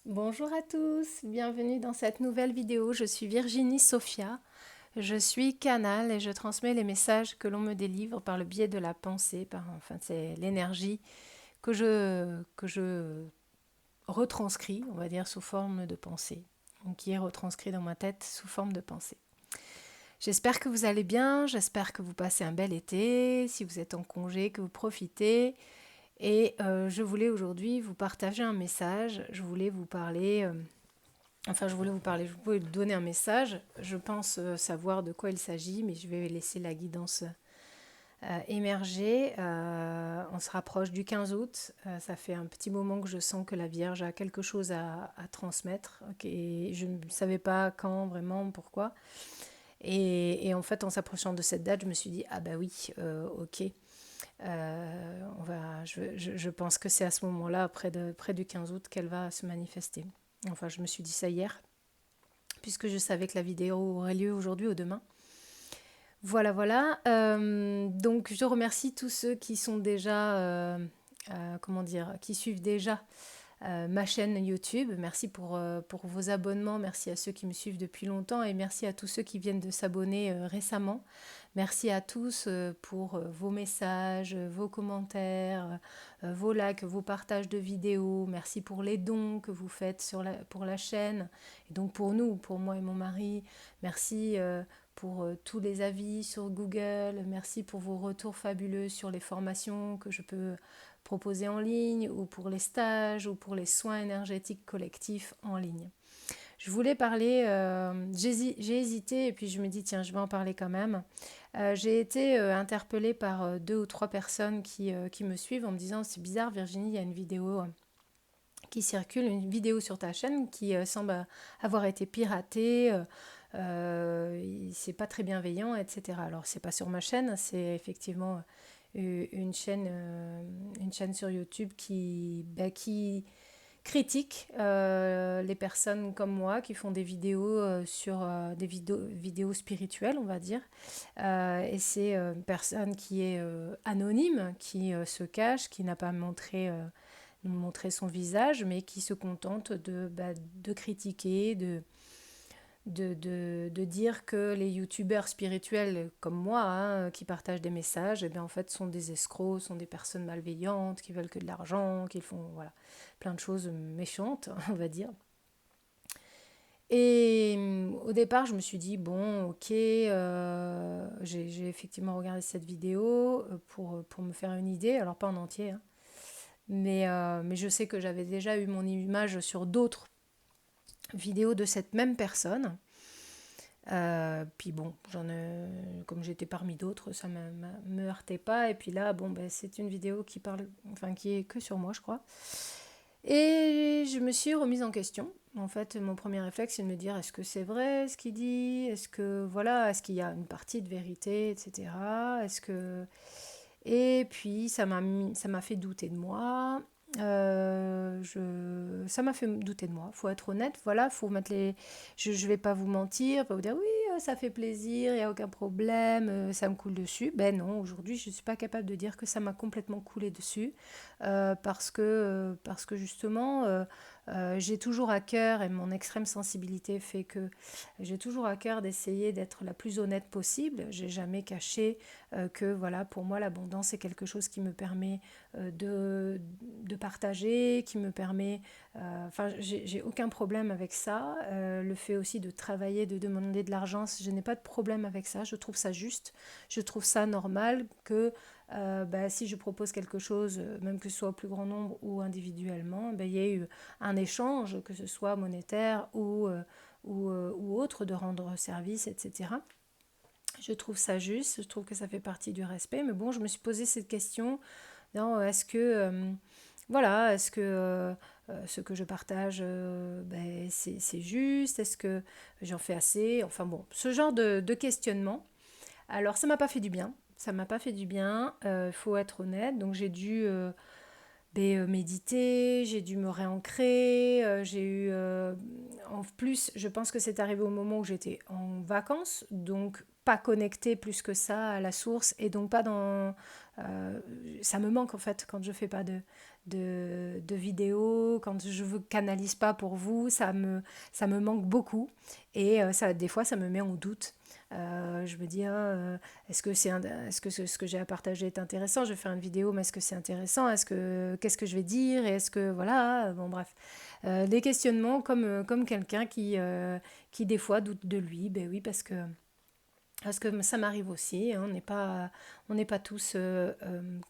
Bonjour à tous, bienvenue dans cette nouvelle vidéo. Je suis Virginie Sophia, je suis canal et je transmets les messages que l'on me délivre par le biais de la pensée, c'est l'énergie que je retranscris, on va dire, sous forme de pensée, donc qui est retranscrit dans ma tête sous forme de pensée. J'espère que vous allez bien, j'espère que vous passez un bel été, si vous êtes en congé, que vous profitez. Et je voulais aujourd'hui vous partager un message, je voulais vous donner un message. Je pense savoir de quoi il s'agit, mais je vais laisser la guidance émerger. On se rapproche du 15 août. Ça fait un petit moment que je sens que la Vierge a quelque chose à transmettre. Et je ne savais pas quand, vraiment, pourquoi. Et en fait, en s'approchant de cette date, je me suis dit, ah bah oui, ok. Je pense que c'est à ce moment-là, près du 15 août, qu'elle va se manifester. Enfin, je me suis dit ça hier, puisque je savais que la vidéo aurait lieu aujourd'hui ou demain. Voilà, voilà. Donc, je remercie tous ceux qui sont déjà, qui suivent déjà ma chaîne YouTube. Merci pour vos abonnements. Merci à ceux qui me suivent depuis longtemps et merci à tous ceux qui viennent de s'abonner récemment. Merci à tous pour vos messages, vos commentaires, vos likes, vos partages de vidéos. Merci pour les dons que vous faites pour la chaîne et donc pour nous, pour moi et mon mari. Merci pour tous les avis sur Google. Merci pour vos retours fabuleux sur les formations que je peux proposer en ligne ou pour les stages ou pour les soins énergétiques collectifs en ligne. Je voulais parler, j'ai hésité et puis je me dis tiens je vais en parler quand même. J'ai été interpellée par deux ou trois personnes qui me suivent en me disant c'est bizarre Virginie, il y a une vidéo qui circule, une vidéo sur ta chaîne qui semble avoir été piratée, c'est pas très bienveillant, etc. Alors c'est pas sur ma chaîne, c'est effectivement une chaîne sur YouTube qui critique les personnes comme moi qui font des vidéos sur vidéos spirituelles, on va dire. Et c'est une personne qui est anonyme, qui se cache, qui n'a pas montré son visage, mais qui se contente de critiquer, de dire que les youtubeurs spirituels comme moi, hein, qui partagent des messages, eh bien, en fait, sont des escrocs, sont des personnes malveillantes, qui veulent que de l'argent, qui font voilà, plein de choses méchantes, on va dire. Et au départ, je me suis dit, bon, ok, j'ai effectivement regardé cette vidéo pour me faire une idée, alors pas en entier, hein, mais je sais que j'avais déjà eu mon image sur d'autres vidéos de cette même personne. Puis bon, comme j'étais parmi d'autres, ça me heurtait pas. Et puis là, bon, ben, c'est une vidéo qui parle, enfin, qui est que sur moi, je crois. Et je me suis remise en question. En fait, mon premier réflexe, c'est de me dire, est-ce que c'est vrai ce qu'il dit? Est-ce que, voilà, est-ce qu'il y a une partie de vérité, etc. Est-ce que... Et puis, ça m'a fait douter de moi. Ça m'a fait douter de moi, faut être honnête, voilà, faut mettre les... Je vais pas vous mentir, pas vous dire oui, ça fait plaisir, il n'y a aucun problème, ça me coule dessus. Ben non, aujourd'hui je ne suis pas capable de dire que ça m'a complètement coulé dessus, parce que justement, j'ai toujours à cœur, et mon extrême sensibilité fait que j'ai toujours à cœur d'essayer d'être la plus honnête possible. J'ai jamais caché que voilà, pour moi l'abondance est quelque chose qui me permet de partager, qui me permet... Enfin, j'ai aucun problème avec ça. Le fait aussi de travailler, de demander de l'argent, je n'ai pas de problème avec ça. Je trouve ça juste. Je trouve ça normal que si je propose quelque chose, même que ce soit au plus grand nombre ou individuellement, il y ait eu un échange, que ce soit monétaire ou autre, de rendre service, etc. Je trouve ça juste, je trouve que ça fait partie du respect. Mais bon, je me suis posé cette question, non, est-ce que voilà, est-ce que ce que je partage, c'est juste? Est-ce que j'en fais assez? Enfin bon, ce genre de questionnement. Alors, ça m'a pas fait du bien. Ça m'a pas fait du bien, il faut être honnête. Donc, j'ai dû méditer, j'ai dû me réancrer. J'ai eu. En plus, je pense que c'est arrivé au moment où j'étais en vacances, donc pas connectée plus que ça à la source et donc pas dans. Ça me manque en fait quand je fais pas de vidéos, quand je ne canalise pas pour vous, ça me manque beaucoup. Et des fois, ça me met en doute. Je me dis, est-ce que ce que j'ai à partager est intéressant? Je vais faire une vidéo, mais est-ce que c'est intéressant? Qu'est-ce que je vais dire? Et est-ce que, voilà, bon, bref. Des questionnements comme quelqu'un qui, des fois, doute de lui. Ben oui, parce que ça m'arrive aussi, hein, on n'est pas tous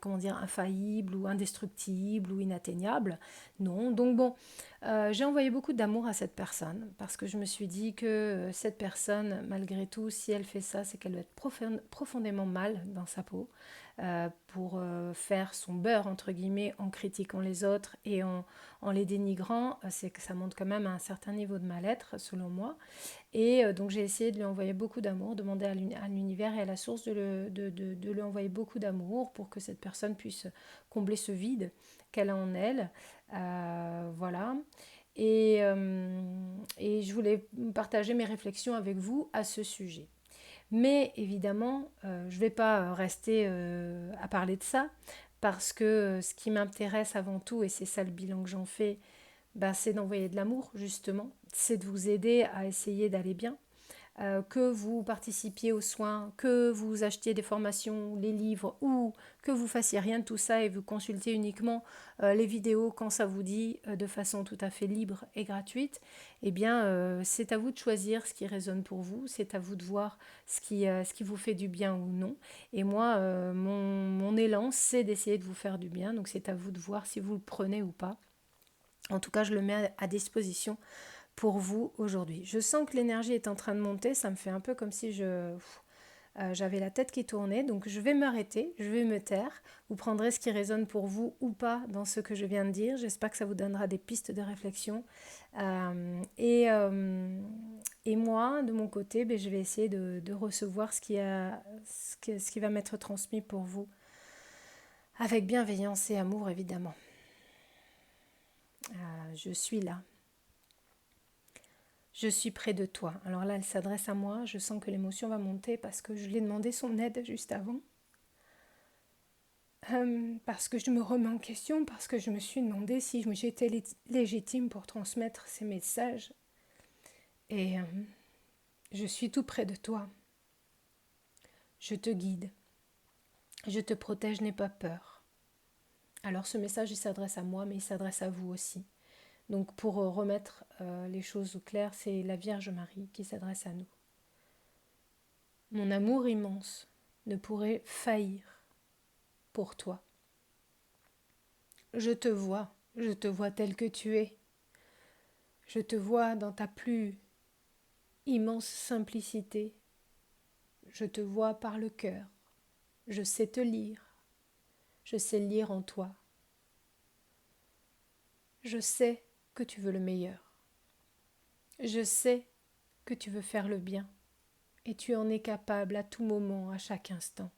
comment dire, infaillibles ou indestructibles ou inatteignables. Non, donc bon, j'ai envoyé beaucoup d'amour à cette personne parce que je me suis dit que cette personne, malgré tout, si elle fait ça, c'est qu'elle doit être profondément mal dans sa peau pour faire son beurre, entre guillemets, en critiquant les autres et en les dénigrant. C'est que ça montre quand même un certain niveau de mal-être, selon moi. Et donc j'ai essayé de lui envoyer beaucoup d'amour, demander à l'univers et à la source de lui envoyer beaucoup d'amour pour que cette personne puisse combler ce vide qu'elle a en elle. Voilà. Et je voulais partager mes réflexions avec vous à ce sujet. Mais évidemment, je ne vais pas rester à parler de ça, parce que ce qui m'intéresse avant tout, et c'est ça le bilan que j'en fais, ben, c'est d'envoyer de l'amour, justement. C'est de vous aider à essayer d'aller bien. Que vous participiez aux soins, que vous achetiez des formations, les livres, ou que vous fassiez rien de tout ça et vous consultiez uniquement les vidéos quand ça vous dit de façon tout à fait libre et gratuite, eh bien c'est à vous de choisir ce qui résonne pour vous, c'est à vous de voir ce qui vous fait du bien ou non. Et moi, mon élan, c'est d'essayer de vous faire du bien, donc c'est à vous de voir si vous le prenez ou pas. En tout cas, je le mets à disposition pour vous aujourd'hui. Je sens que l'énergie est en train de monter, ça me fait un peu comme si j'avais la tête qui tournait, donc je vais m'arrêter, je vais me taire. Vous prendrez ce qui résonne pour vous ou pas dans ce que je viens de dire. J'espère que ça vous donnera des pistes de réflexion. Et moi, de mon côté, ben, je vais essayer de recevoir ce qui va m'être transmis pour vous, avec bienveillance et amour, évidemment. Je suis là. Je suis près de toi. Alors là, elle s'adresse à moi. Je sens que l'émotion va monter parce que je lui ai demandé son aide juste avant. Parce que je me remets en question, parce que je me suis demandé si j'étais légitime pour transmettre ces messages. Et je suis tout près de toi. Je te guide. Je te protège, n'aie pas peur. Alors ce message, il s'adresse à moi, mais il s'adresse à vous aussi. Donc pour remettre les choses au clair, c'est la Vierge Marie qui s'adresse à nous. Mon amour immense ne pourrait faillir pour toi. Je te vois tel que tu es. Je te vois dans ta plus immense simplicité. Je te vois par le cœur. Je sais te lire. Je sais lire en toi. Je sais que tu veux le meilleur. Je sais que tu veux faire le bien. Et tu en es capable à tout moment, à chaque instant.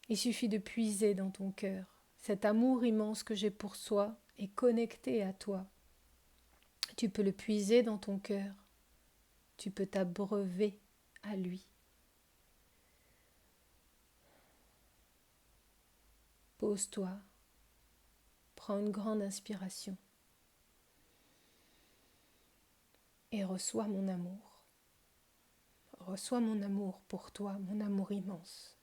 Il suffit de puiser dans ton cœur. Cet amour immense que j'ai pour soi est connecté à toi. Tu peux le puiser dans ton cœur. Tu peux t'abreuver à lui. Pose-toi, prends une grande inspiration et reçois mon amour. Reçois mon amour pour toi, mon amour immense.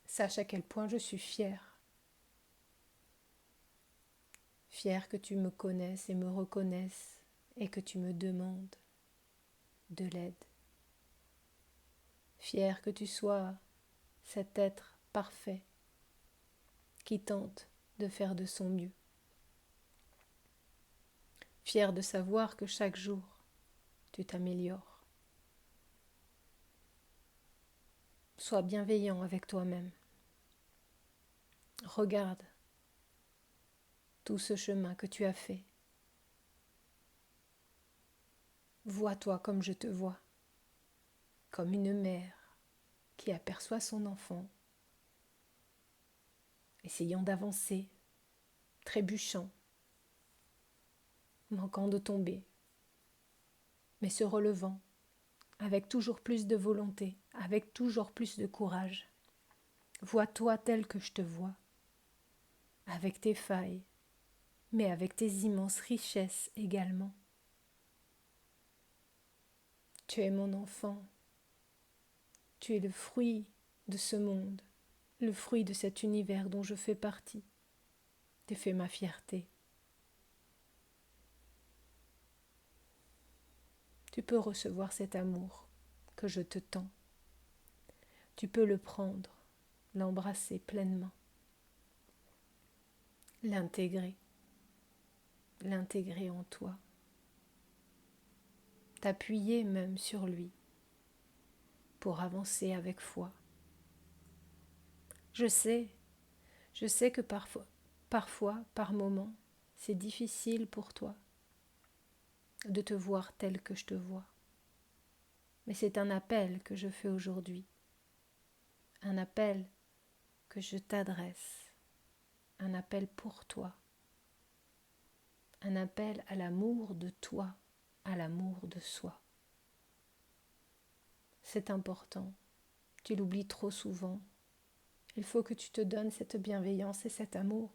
Sache à quel point je suis fière. Fière que tu me connaisses et me reconnaisses et que tu me demandes de l'aide. Fière que tu sois cet être parfait qui tente de faire de son mieux. Fière de savoir que chaque jour, tu t'améliores. Sois bienveillant avec toi-même. Regarde tout ce chemin que tu as fait. Vois-toi comme je te vois, comme une mère qui aperçoit son enfant, essayant d'avancer, trébuchant, manquant de tomber, mais se relevant avec toujours plus de volonté, avec toujours plus de courage, Vois-toi tel que je te vois, avec tes failles, mais avec tes immenses richesses également. Tu es mon enfant, tu es le fruit de ce monde, le fruit de cet univers dont je fais partie. Tu fais ma fierté. Tu peux recevoir cet amour que je te tends. Tu peux le prendre, l'embrasser pleinement, l'intégrer en toi, t'appuyer même sur lui pour avancer avec foi. Je sais que parfois, par moments, c'est difficile pour toi de te voir tel que je te vois. Mais c'est un appel que je fais aujourd'hui, un appel que je t'adresse, un appel pour toi, un appel à l'amour de toi, à l'amour de soi. C'est important, tu l'oublies trop souvent. Il faut que tu te donnes cette bienveillance et cet amour.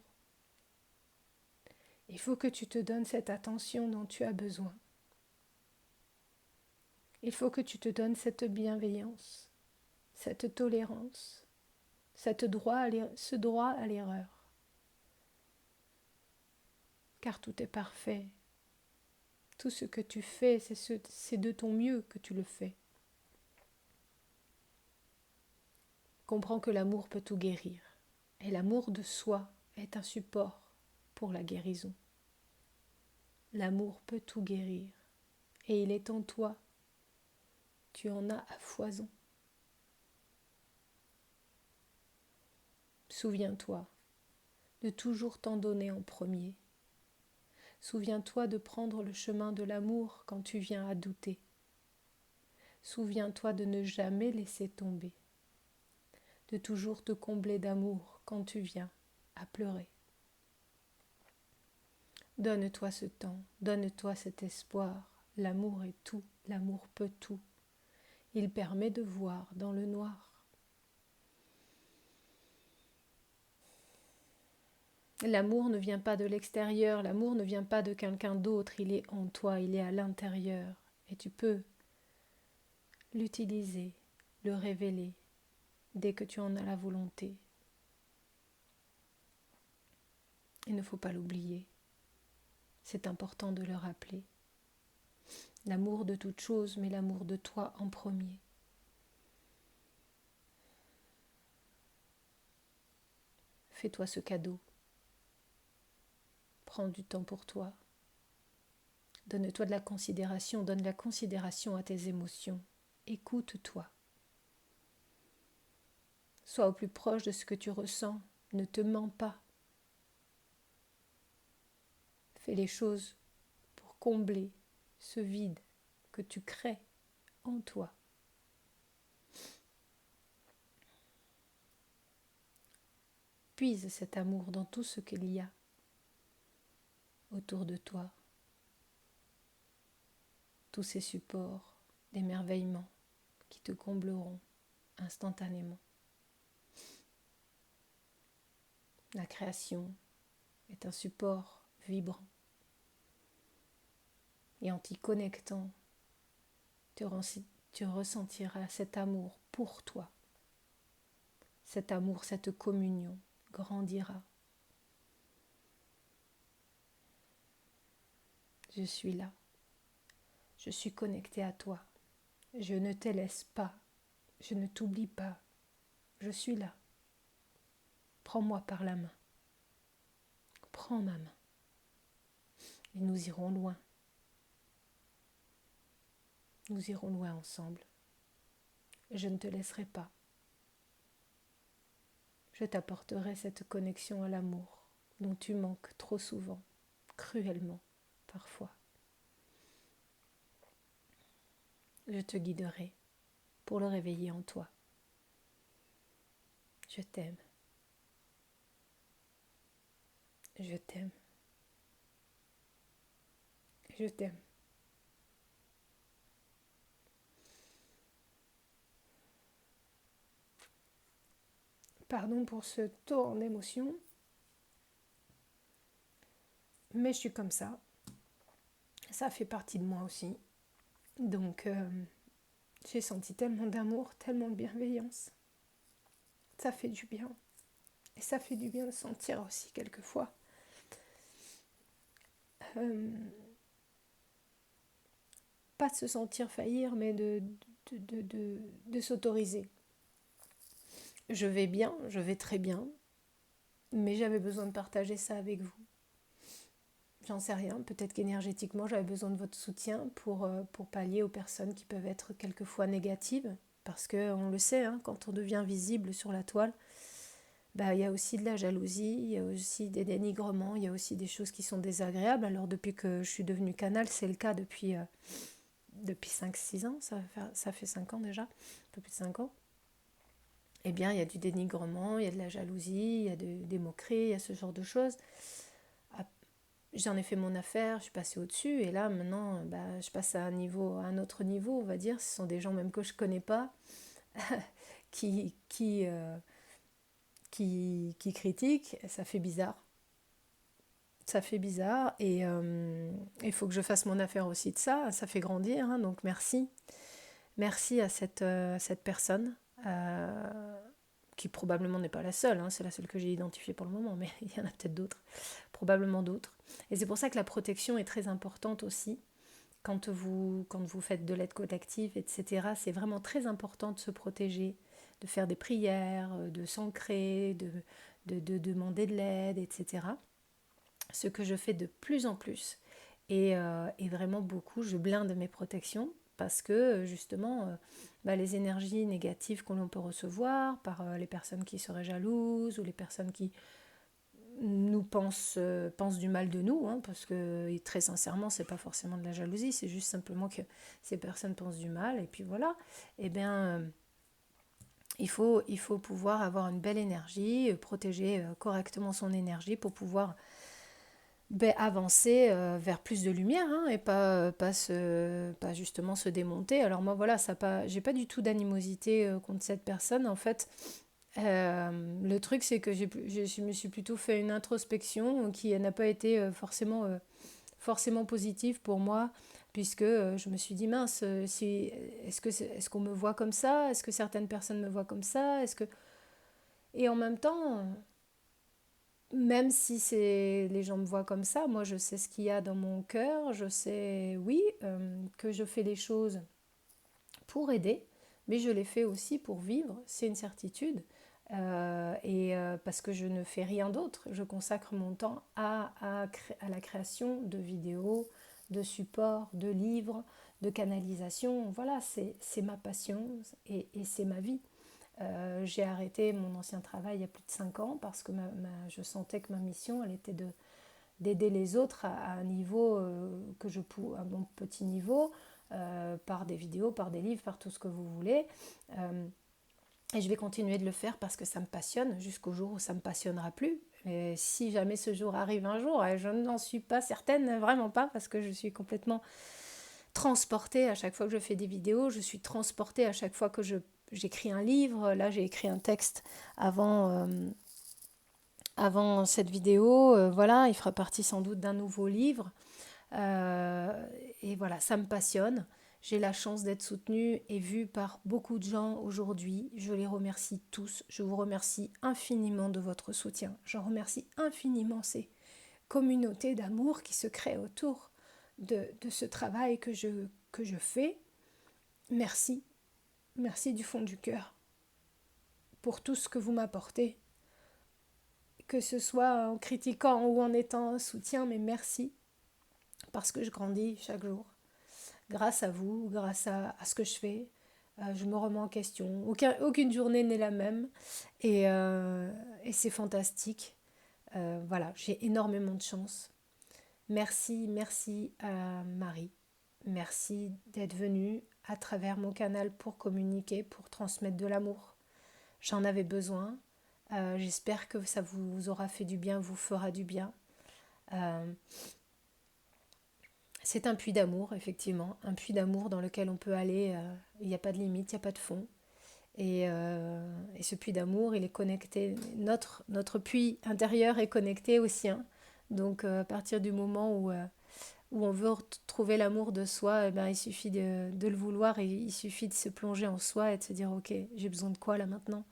Il faut que tu te donnes cette attention dont tu as besoin. Il faut que tu te donnes cette bienveillance, cette tolérance, ce droit à l'erreur. Car tout est parfait. Tout ce que tu fais, c'est de ton mieux que tu le fais. Comprends que l'amour peut tout guérir. Et l'amour de soi est un support pour la guérison. L'amour peut tout guérir. Et il est en toi. Tu en as à foison. Souviens-toi de toujours t'en donner en premier. Souviens-toi de prendre le chemin de l'amour quand tu viens à douter. Souviens-toi de ne jamais laisser tomber. De toujours te combler d'amour quand tu viens à pleurer. Donne-toi ce temps, donne-toi cet espoir. L'amour est tout, l'amour peut tout. Il permet de voir dans le noir. L'amour ne vient pas de l'extérieur, l'amour ne vient pas de quelqu'un d'autre, il est en toi, il est à l'intérieur. Et tu peux l'utiliser, le révéler, dès que tu en as la volonté. Il ne faut pas l'oublier, c'est important de le rappeler. L'amour de toute chose, mais l'amour de toi en premier. Fais-toi ce cadeau. Prends du temps pour toi. Donne-toi de la considération, donne la considération à tes émotions. Écoute-toi. Sois au plus proche de ce que tu ressens. Ne te mens pas. Fais les choses pour combler ce vide que tu crées en toi. Puise cet amour dans tout ce qu'il y a autour de toi. Tous ces supports d'émerveillement qui te combleront instantanément. La création est un support vibrant. Et en t'y connectant, tu ressentiras cet amour pour toi. Cet amour, cette communion grandira. Je suis là. Je suis connectée à toi. Je ne te laisse pas. Je ne t'oublie pas. Je suis là. Prends-moi par la main. Prends ma main. Et nous irons loin. Nous irons loin ensemble. Je ne te laisserai pas. Je t'apporterai cette connexion à l'amour dont tu manques trop souvent, cruellement, parfois. Je te guiderai pour le réveiller en toi. Je t'aime. Je t'aime. Je t'aime. Pardon pour ce torrent d'émotions. Mais je suis comme ça. Ça fait partie de moi aussi. Donc, j'ai senti tellement d'amour, tellement de bienveillance. Ça fait du bien. Et ça fait du bien de sentir aussi quelquefois. Euh, pas de se sentir faillir, mais de s'autoriser. Je vais bien, je vais très bien, mais j'avais besoin de partager ça avec vous. J'en sais rien, peut-être qu'énergétiquement j'avais besoin de votre soutien pour pallier aux personnes qui peuvent être quelquefois négatives, parce qu'on le sait, hein, quand on devient visible sur la toile, bah, y a aussi de la jalousie, il y a aussi des dénigrements, il y a aussi des choses qui sont désagréables. Alors depuis que je suis devenue canal, c'est le cas depuis 5-6 ans, ça fait 5 ans déjà, un peu plus de 5 ans. Eh bien, il y a du dénigrement, il y a de la jalousie, il y a des moqueries, il y a ce genre de choses. J'en ai fait mon affaire, je suis passée au-dessus, et là, maintenant, bah, je passe à un autre niveau, on va dire. Ce sont des gens même que je ne connais pas, qui, qui, euh, qui critiquent, et ça fait bizarre. Ça fait bizarre, et il faut que je fasse mon affaire aussi de ça, ça fait grandir, hein, donc merci. Merci à cette personne, qui probablement n'est pas la seule, hein, c'est la seule que j'ai identifiée pour le moment, mais il y en a peut-être d'autres, probablement d'autres. Et c'est pour ça que la protection est très importante aussi. Quand vous faites de l'aide collective, etc., c'est vraiment très important de se protéger, de faire des prières, de s'ancrer, de demander de l'aide, etc. Ce que je fais de plus en plus. Et vraiment beaucoup, je blinde mes protections parce que justement, les énergies négatives que l'on peut recevoir par les personnes qui seraient jalouses ou les personnes qui nous pensent du mal de nous, hein, parce que très sincèrement, c'est pas forcément de la jalousie, c'est juste simplement que ces personnes pensent du mal, et puis voilà, eh bien, il faut pouvoir avoir une belle énergie, protéger correctement son énergie pour pouvoir avancer vers plus de lumière, hein, et pas justement se démonter. Alors moi, voilà, j'ai pas du tout d'animosité contre cette personne, en fait. Le truc, c'est que je me suis plutôt fait une introspection qui n'a pas été forcément positive pour moi, puisque je me suis dit, mince, est-ce qu'on me voit comme ça? Est-ce que certaines personnes me voient comme ça? Et en même temps, même si les gens me voient comme ça, moi je sais ce qu'il y a dans mon cœur, je sais, oui, que je fais les choses pour aider, mais je les fais aussi pour vivre, c'est une certitude. Parce que je ne fais rien d'autre, je consacre mon temps à la création de vidéos, de supports, de livres, de canalisation. Voilà, c'est ma passion et c'est ma vie. J'ai arrêté mon ancien travail il y a plus de 5 ans parce que je sentais que ma mission, elle était d'aider les autres à un niveau à mon petit niveau, par des vidéos, par des livres, par tout ce que vous voulez. Et je vais continuer de le faire parce que ça me passionne jusqu'au jour où ça ne me passionnera plus. Et si jamais ce jour arrive un jour, et je n'en suis pas certaine, vraiment pas, parce que je suis complètement transportée à chaque fois que je fais des vidéos, je suis transportée à chaque fois que j'écris un livre. Là, j'ai écrit un texte avant cette vidéo. Voilà, il fera partie sans doute d'un nouveau livre. Et voilà, ça me passionne. J'ai la chance d'être soutenue et vue par beaucoup de gens aujourd'hui. Je les remercie tous. Je vous remercie infiniment de votre soutien. Je remercie infiniment ces communautés d'amour qui se créent autour de ce travail que je fais. Merci. Merci du fond du cœur pour tout ce que vous m'apportez. Que ce soit en critiquant ou en étant un soutien, mais merci. Parce que je grandis chaque jour. Grâce à vous, grâce à ce que je fais, je me remets en question. Aucune journée n'est la même et c'est fantastique. Voilà, j'ai énormément de chance. Merci, merci à Marie. Merci d'être venue à travers mon canal pour communiquer, pour transmettre de l'amour. J'en avais besoin. J'espère que ça vous aura fait du bien, vous fera du bien. Euh, C'est un puits d'amour, effectivement, un puits d'amour dans lequel on peut aller, il n'y a pas de limite, il n'y a pas de fond. Et ce puits d'amour, il est connecté, notre puits intérieur est connecté au sien. Donc à partir du moment où on veut trouver l'amour de soi, eh ben, il suffit de le vouloir et il suffit de se plonger en soi et de se dire, ok, j'ai besoin de quoi là maintenant?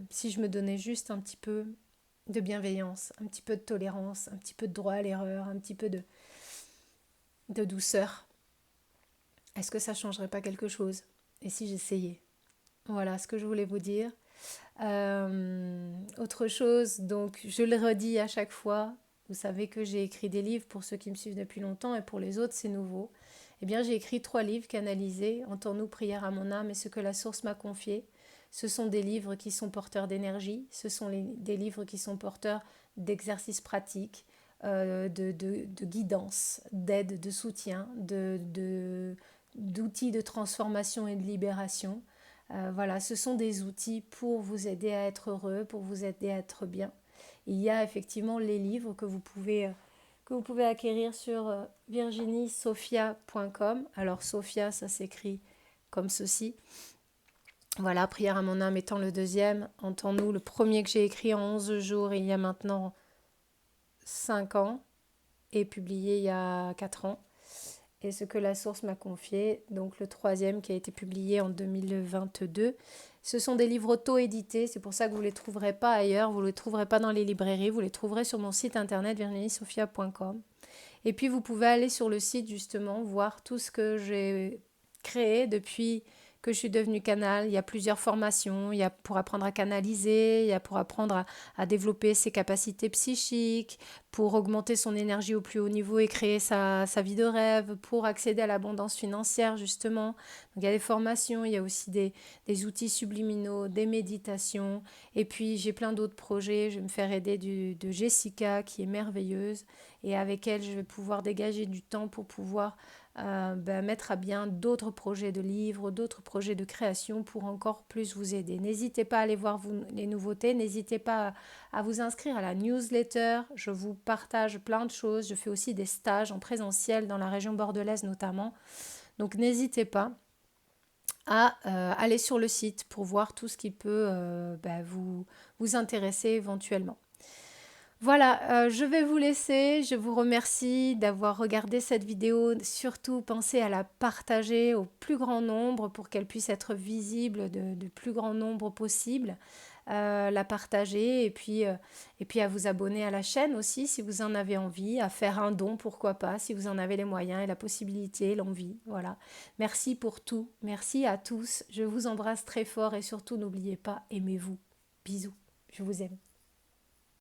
Si je me donnais juste un petit peu de bienveillance, un petit peu de tolérance, un petit peu de droit à l'erreur, un petit peu de douceur, est-ce que ça changerait pas quelque chose? Et si j'essayais? Voilà ce que je voulais vous dire. Autre chose, donc je le redis à chaque fois, vous savez que j'ai écrit des livres pour ceux qui me suivent depuis longtemps et pour les autres c'est nouveau. Eh bien j'ai écrit 3 livres canalisés, Entends-nous, prière à mon âme et ce que la source m'a confié. Ce sont des livres qui sont porteurs d'énergie, ce sont des livres qui sont porteurs d'exercices pratiques, de guidance, d'aide, de soutien, d'outils de transformation et de libération. Voilà, ce sont des outils pour vous aider à être heureux, pour vous aider à être bien. Il y a effectivement les livres que vous pouvez acquérir sur virginiesophia.com. Alors Sophia, ça s'écrit comme ceci. Voilà, Prière à mon âme étant le deuxième. Entends-nous, le premier que j'ai écrit en 11 jours, il y a maintenant 5 ans, et publié il y a 4 ans. Et ce que la source m'a confié, donc le troisième qui a été publié en 2022. Ce sont des livres auto-édités, c'est pour ça que vous ne les trouverez pas ailleurs, vous ne les trouverez pas dans les librairies, vous les trouverez sur mon site internet virginiesophia.com. Et puis vous pouvez aller sur le site justement, voir tout ce que j'ai créé depuis que je suis devenue canal. Il y a plusieurs formations, il y a pour apprendre à canaliser, il y a pour apprendre à développer ses capacités psychiques, pour augmenter son énergie au plus haut niveau et créer sa vie de rêve, pour accéder à l'abondance financière justement. Donc il y a des formations, il y a aussi des outils subliminaux, des méditations. Et puis j'ai plein d'autres projets, je vais me faire aider de Jessica qui est merveilleuse et avec elle je vais pouvoir dégager du temps pour pouvoir mettre à bien d'autres projets de livres, d'autres projets de création pour encore plus vous aider. N'hésitez pas à aller voir les nouveautés, n'hésitez pas à vous inscrire à la newsletter, je vous partage plein de choses, je fais aussi des stages en présentiel dans la région bordelaise notamment, donc n'hésitez pas à aller sur le site pour voir tout ce qui peut vous intéresser éventuellement. Voilà, je vais vous laisser. Je vous remercie d'avoir regardé cette vidéo. Surtout, pensez à la partager au plus grand nombre pour qu'elle puisse être visible de plus grand nombre possible. La partager et puis à vous abonner à la chaîne aussi si vous en avez envie, à faire un don, pourquoi pas, si vous en avez les moyens et la possibilité, l'envie. Voilà. Merci pour tout. Merci à tous. Je vous embrasse très fort et surtout n'oubliez pas, aimez-vous. Bisous. Je vous aime.